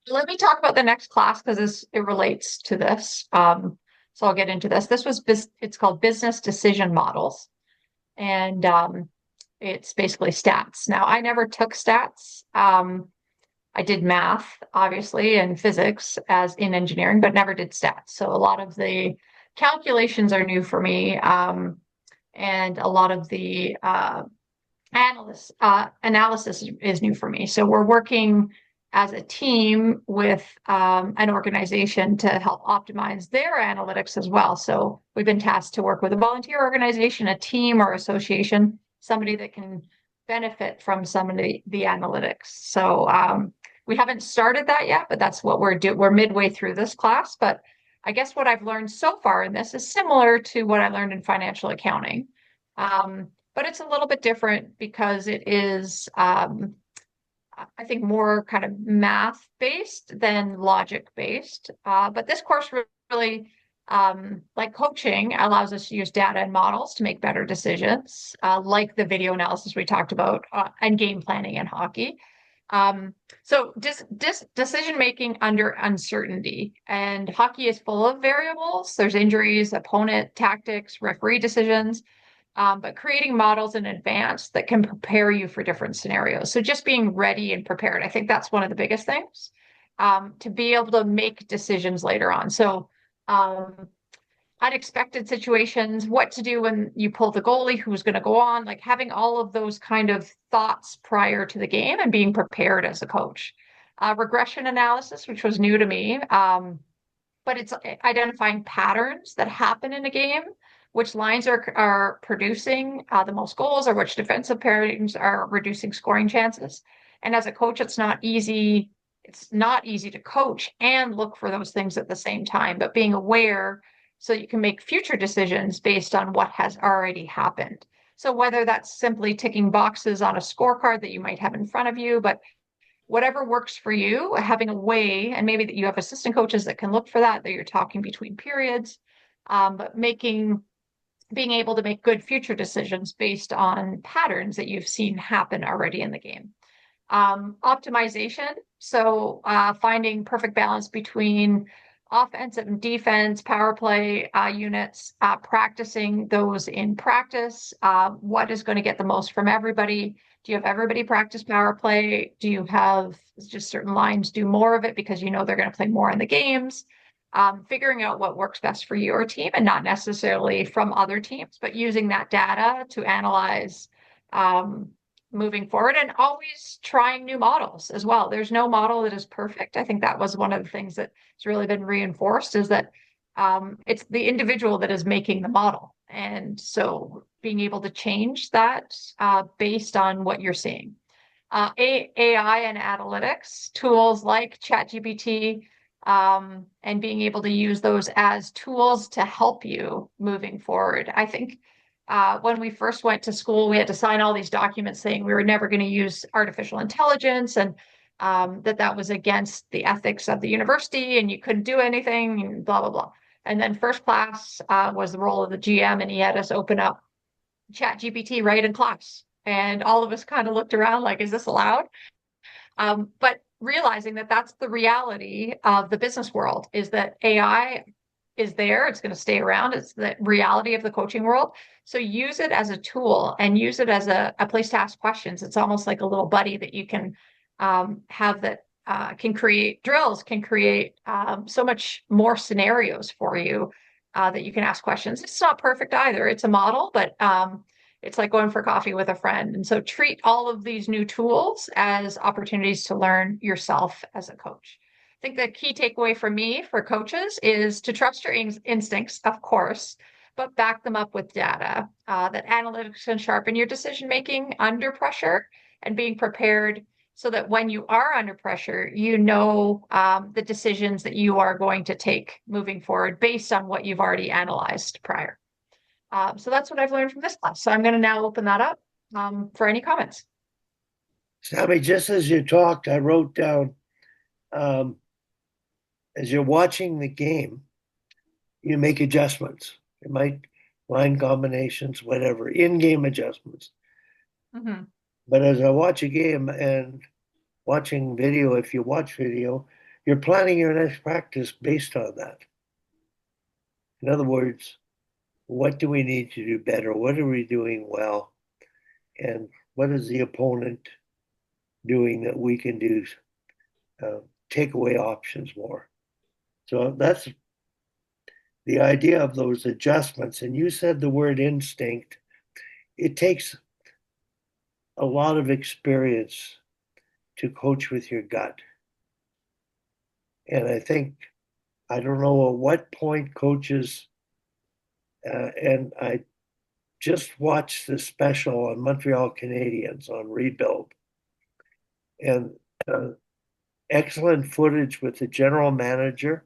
Let me talk about the next class because it relates to this. So I'll get into this. It's called Business Decision Models, and it's basically stats. Now, I never took stats. I did math, obviously, and physics as in engineering, but never did stats. So a lot of the calculations are new for me, and a lot of the analysis is new for me. So we're working as a team with an organization to help optimize their analytics as well. So we've been tasked to work with a volunteer organization, a team or association, somebody that can benefit from some of the analytics. So we haven't started that yet, but that's what we're doing. We're midway through this class, but I guess what I've learned so far in this is similar to what I learned in financial accounting. But it's a little bit different because it is, I think, more kind of math based than logic based. But this course really, like coaching, allows us to use data and models to make better decisions, like the video analysis we talked about, and game planning in hockey. So decision making under uncertainty, and hockey is full of variables. There's injuries, opponent tactics, referee decisions, but creating models in advance that can prepare you for different scenarios. So just being ready and prepared, I think that's one of the biggest things, to be able to make decisions later on. So um, unexpected situations, what to do when you pull the goalie, who's going to go on, like having all of those kind of thoughts prior to the game and being prepared as a coach. Regression analysis, which was new to me, but it's identifying patterns that happen in a game, which lines are producing the most goals, or which defensive pairings are reducing scoring chances. And as a coach, it's not easy. It's not easy to coach and look for those things at the same time, but being aware so you can make future decisions based on what has already happened. So whether that's simply ticking boxes on a scorecard that you might have in front of you, but whatever works for you, having a way, and maybe that you have assistant coaches that can look for that you're talking between periods, but being able to make good future decisions based on patterns that you've seen happen already in the game. Optimization, so finding perfect balance between offensive and defense, power play units, practicing those in practice. What is going to get the most from everybody? Do you have everybody practice power play? Do you have just certain lines do more of it because you know they're going to play more in the games? Figuring out what works best for your team and not necessarily from other teams, but using that data to analyze moving forward, and always trying new models as well. There's no model that is perfect. I think that was one of the things that's really been reinforced, is that it's the individual that is making the model. And so being able to change that based on what you're seeing. AI and analytics tools like ChatGPT, and being able to use those as tools to help you moving forward. I think when we first went to school, we had to sign all these documents saying we were never going to use artificial intelligence, and that was against the ethics of the university and you couldn't do anything and blah, blah, blah. And then first class was the role of the GM, and he had us open up ChatGPT right in class. And all of us kind of looked around like, is this allowed? But realizing that that's the reality of the business world, is that AI is there, it's going to stay around. It's the reality of the coaching world. So use it as a tool and use it as a place to ask questions. It's almost like a little buddy that you can have that can create drills, can create so much more scenarios for you that you can ask questions. It's not perfect either. It's a model, but it's like going for coffee with a friend. And so treat all of these new tools as opportunities to learn yourself as a coach. I think the key takeaway for me for coaches is to trust your instincts, of course, but back them up with data. That analytics can sharpen your decision making under pressure, and being prepared so that when you are under pressure, you know the decisions that you are going to take moving forward based on what you've already analyzed prior. So that's what I've learned from this class. So I'm going to now open that up for any comments. Sammy, just as you talked, I wrote down, um, as you're watching the game, you make adjustments. You might line combinations, whatever, in-game adjustments. Mhm. But as I watch a game and watching video, if you watch video, you're planning your next practice based on that. In other words, what do we need to do better? What are we doing well? And what is the opponent doing that we can do takeaway options more? So that's the idea of those adjustments. And you said the word instinct. It takes a lot of experience to coach with your gut. And I think, I don't know at what point coaches, and I just watched the special on Montreal Canadiens on Rebuild, and excellent footage with the general manager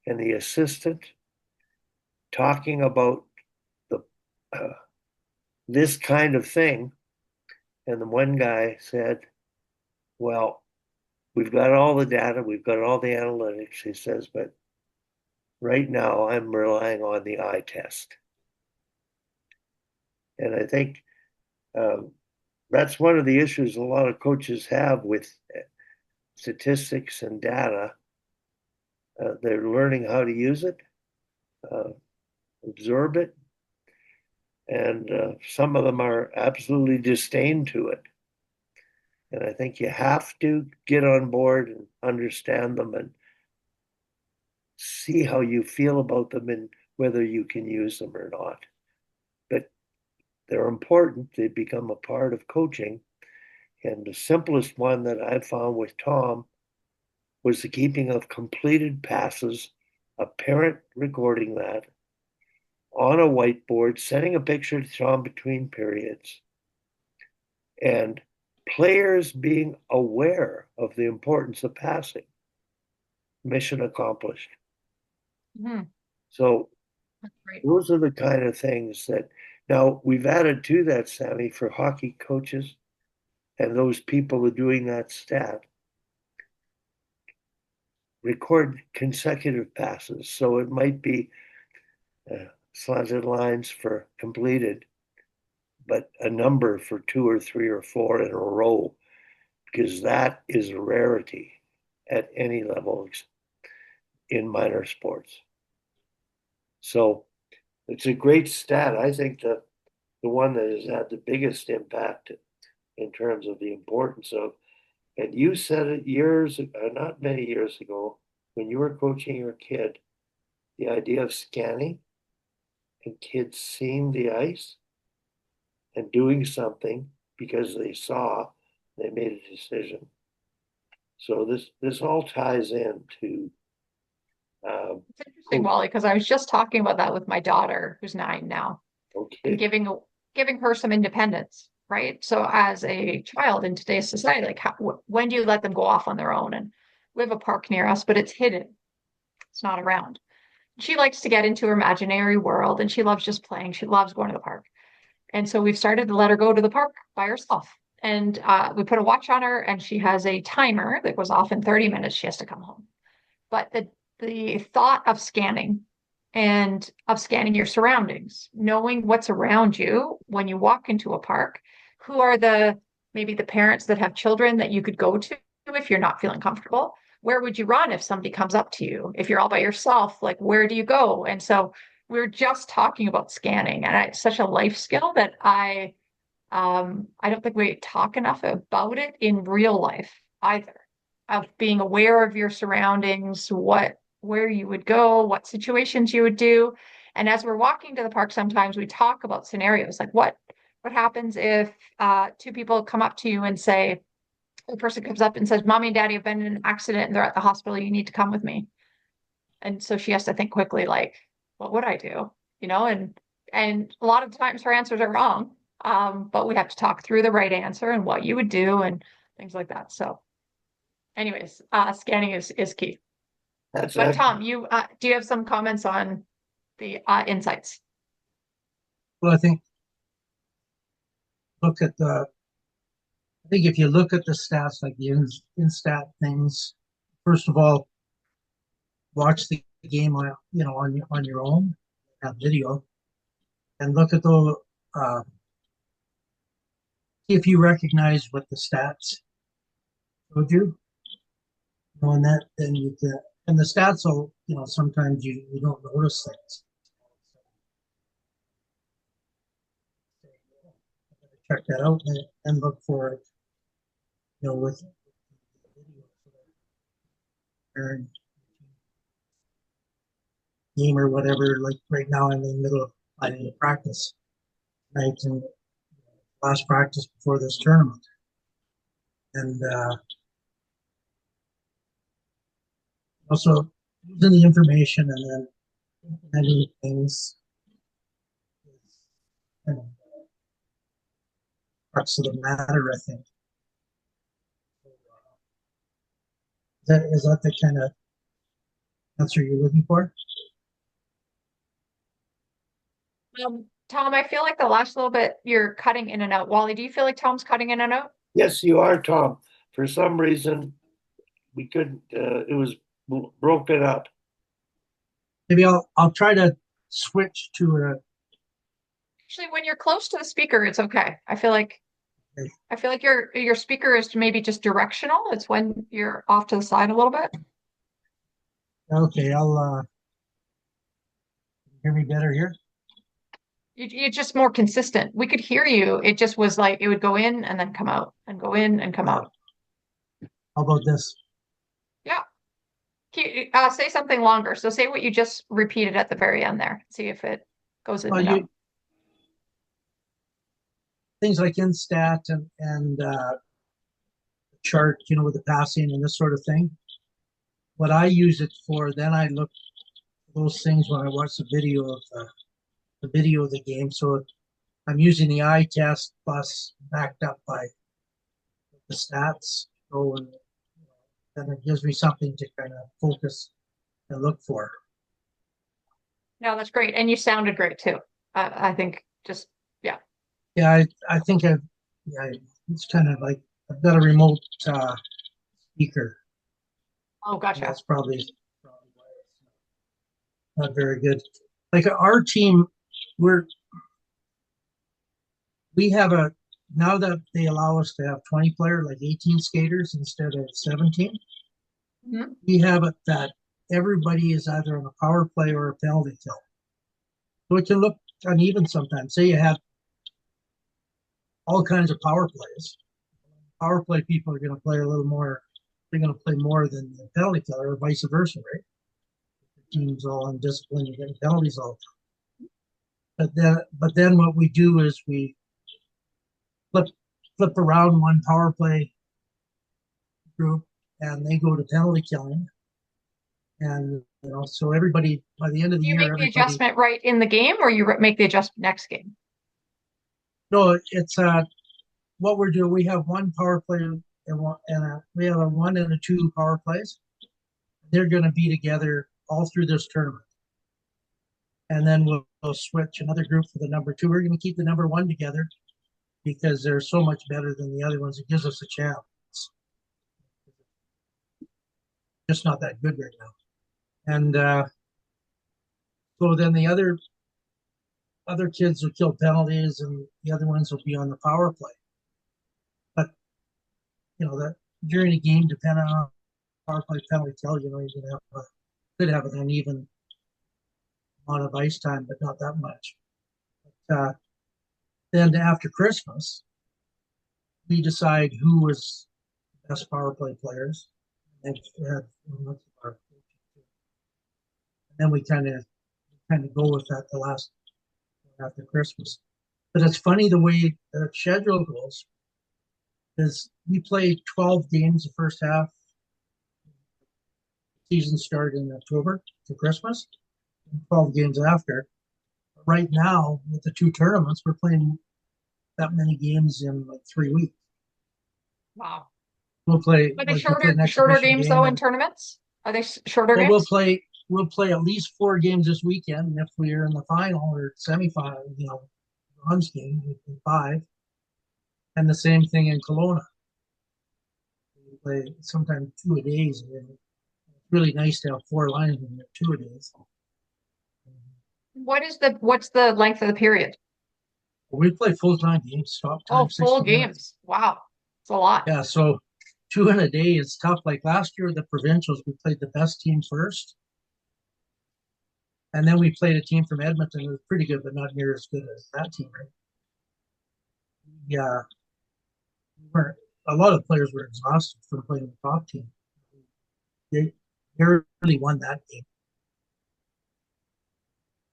and the assistant talking about the this kind of thing. And the one guy said, well, we've got all the data, we've got all the analytics, he says, but right now I'm relying on the eye test. And I think that's one of the issues a lot of coaches have with statistics and data. They're learning how to use it, absorb it, and some of them are absolutely disdain to it. And I think you have to get on board and understand them and see how you feel about them and whether you can use them or not. But they're important. They become a part of coaching. And the simplest one that I found with Tom was the keeping of completed passes, a parent recording that on a whiteboard, sending a picture to Tom between periods, and players being aware of the importance of passing. Mission accomplished. Mm-hmm. So those are the kind of things that now we've added to that, Sammy, for hockey coaches and those people who are doing that stat. Record consecutive passes. So it might be slanted lines for completed, but a number for 2 or 3 or 4 in a row, because that is a rarity at any level in minor sports. So it's a great stat. I think the one that has had the biggest impact in terms of the importance of, and you said it years, not many years ago, when you were coaching your kid, the idea of scanning and kids seeing the ice and doing something because they saw, they made a decision. So this all ties into It's interesting, Wally, because I was just talking about that with my daughter, who's 9 now, and okay. giving her some independence, right? So as a child in today's society, like when do you let them go off on their own? And we have a park near us, but it's hidden. It's not around. She likes to get into her imaginary world and she loves just playing. She loves going to the park. And so we've started to let her go to the park by herself. And we put a watch on her and she has a timer that goes off in 30 minutes. She has to come home. But the thought of scanning and of scanning your surroundings, knowing what's around you when you walk into a park, who are maybe the parents that have children that you could go to if you're not feeling comfortable. Where would you run if somebody comes up to you? If you're all by yourself, like where do you go? And so we are just talking about scanning, and it's such a life skill that I don't think we talk enough about it in real life either, of being aware of your surroundings, where you would go, what situations you would do. And as we're walking to the park, sometimes we talk about scenarios like what happens if 2 people come up to you and say, the person comes up and says, Mommy and Daddy have been in an accident and they're at the hospital, you need to come with me. And so she has to think quickly, like, what would I do? And a lot of times her answers are wrong. But we have to talk through the right answer and what you would do and things like that. So anyways, scanning is key. That's But Tom, you do you have some comments on the insights? Well, look at the, I think if you look at the stats, like the instat things, first of all, watch the game on on your own, have video, and look at the uh, if you recognize what the stats showed you. And that, then you can, and the stats will, sometimes you don't notice things. Check that out and look for it, with video game or whatever. Like right now, I'm in the middle of planning a practice night and last practice before this tournament, and also using the information and then implementing things. And parts of the matter, I think. Is that the kind of answer you're looking for? Tom, I feel like the last little bit you're cutting in and out. Wally, do you feel like Tom's cutting in and out? Yes, you are, Tom. For some reason, we couldn't, it was broken up. Maybe I'll try to switch to a. Actually, when you're close to the speaker, it's okay. I feel like your speaker is maybe just directional. It's when you're off to the side a little bit. Okay, I'll hear me better here. You're just more consistent. We could hear you. It just was like it would go in and then come out and go in and come out. How about this? Yeah. Say something longer. So say what you just repeated at the very end there. See if it goes in and out. Things like Instat and chart, with the passing and this sort of thing. What I use it for, then I look at those things when I watch the video of the game. So I'm using the eye test plus backed up by the stats. So and then it gives me something to kind of focus and look for. No, that's great. And you sounded great too. I think just, yeah. Yeah, I think it's kind of like I've got a remote speaker. Oh, gotcha. That's probably why it's not very good. Like our team, we have now that they allow us to have 20 players, like 18 skaters instead of 17. Mhm. We have it that everybody is either on a power play or a penalty kill. So it can look uneven sometimes. Say you have all kinds of power plays. Power play people are going to play a little more. They're going to play more than the penalty killer, or vice versa, right? The team's all undisciplined, you're getting penalties all the time. But then what we do is we flip around one power play group, and they go to penalty killing, and so everybody by the end of the You year, make the adjustment right in the game, or you make the adjustment next game? No, it's what we're doing. We have one power play we have a 1 and a 2 power plays. They're going to be together all through this tournament, and then we'll switch another group for the number 2. We're going to keep the number 1 together because they're so much better than the other ones. It gives us a chance. Just not that good right now, and so then the other kids will kill penalties, and the other ones will be on the power play. But that during a game, depending on power play penalty kill, you can could have an uneven amount of ice time, but not that much. But, then after Christmas, we decide who was the best power play players, and then we kind of go with that the last after Christmas. But it's funny the way the schedule goes. Is we play 12 games the first half. Season started in October to Christmas, 12 games after. Right now, with the 2 tournaments, we're playing that many games in like 3 weeks. Wow. We'll play. Are they shorter games though in tournaments? Are they shorter games? We'll play at least 4 games this weekend. And if we're in the final or semifinal, bronze game, we play 5. And the same thing in Kelowna. We play sometimes 2 a days. It's really nice to have 4 lines in 2 a days. What's the length of the period? We play full-time games, stop time. Oh, full games. Wow. It's a lot. Yeah, so two in a day is tough. Like last year, the provincials, we played the best team first. And then we played a team from Edmonton that was pretty good, but not near as good as that team, right? Yeah. A lot of players were exhausted from playing the top team. They barely won that game.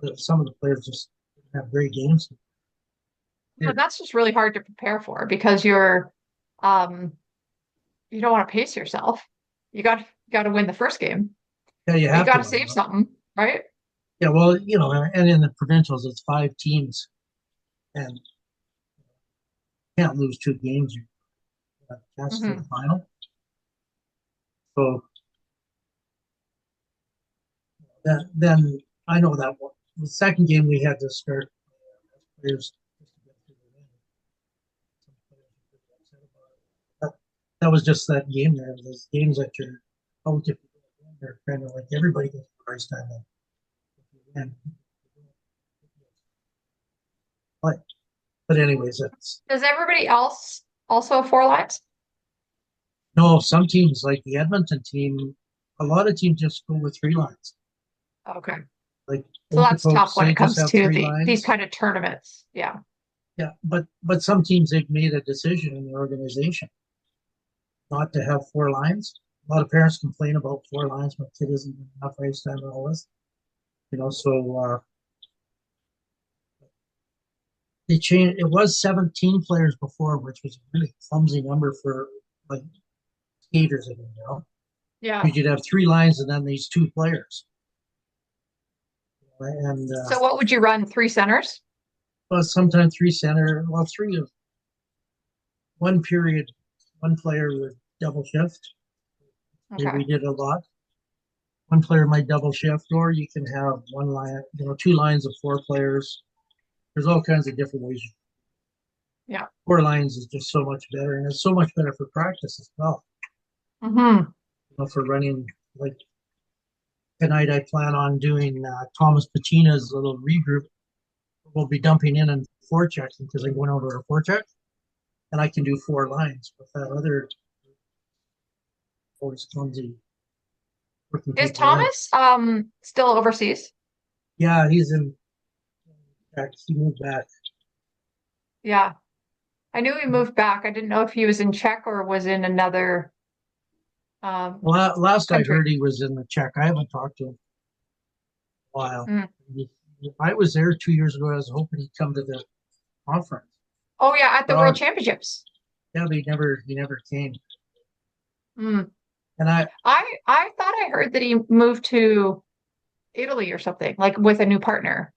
But some of the players just didn't have great games. But that's just really hard to prepare for because um you don't want to pace yourself. You got to win the first game. Yeah, you You have got to to win. save something, right? Yeah, well, and in the provincials, it's 5 teams, and you can't lose 2 games. You have a chance for the Hmm. final. So then I know that one. The second game we had to start players just to get through the win. Some players were pretty upset about it. That was just that game there. Those games that you're out if you don't win, they're kind of like everybody gets prize time. And if you win, but anyways, that's Does everybody else also have 4 lines? no. Some teams like the Edmonton team, a lot of teams just go with 3 lines. Okay. Like So that's tough Okotoks, when they it just comes have to three these lines. kind of tournaments. Yeah. Yeah, but some teams they've made a decision in the organization not to have 4 lines. A lot of parents complain about 4 lines. My kid isn't enough ice time and all this. So they changed. It was 17 players before, which was a really clumsy number for like skaters. Yeah. Because you'd have 3 lines and then these 2 players. And So what would you run? 3 centers? well, sometimes 3 center. Well, three of one period, one player would double shift. Okay. We did a lot. One player might double shift, or you can have 1 line, 2 lines of 4 players. There's all kinds of different ways. Yeah. 4 lines is just so much better, and it's so much better for practice as well. Hmm. For running, like tonight, I plan on doing Thomas Pacina's little regroup. We'll be dumping in forechecking because I'm going over a forecheck, and I can do 4 lines with that other always clumsy working Is people out. Thomas still overseas? Yeah, he's in. He moved back. Yeah. I knew he moved back. I didn't know if he was in Czech or was in another um Well, last I country. heard, he was in the Czech. I haven't talked to him in a while. Mm. I was there 2 years ago. I was hoping he'd come to the conference. Oh yeah, at the World But Championships. yeah, but he never came. Mm. And I thought I heard that he moved to Italy or something, like with a new partner.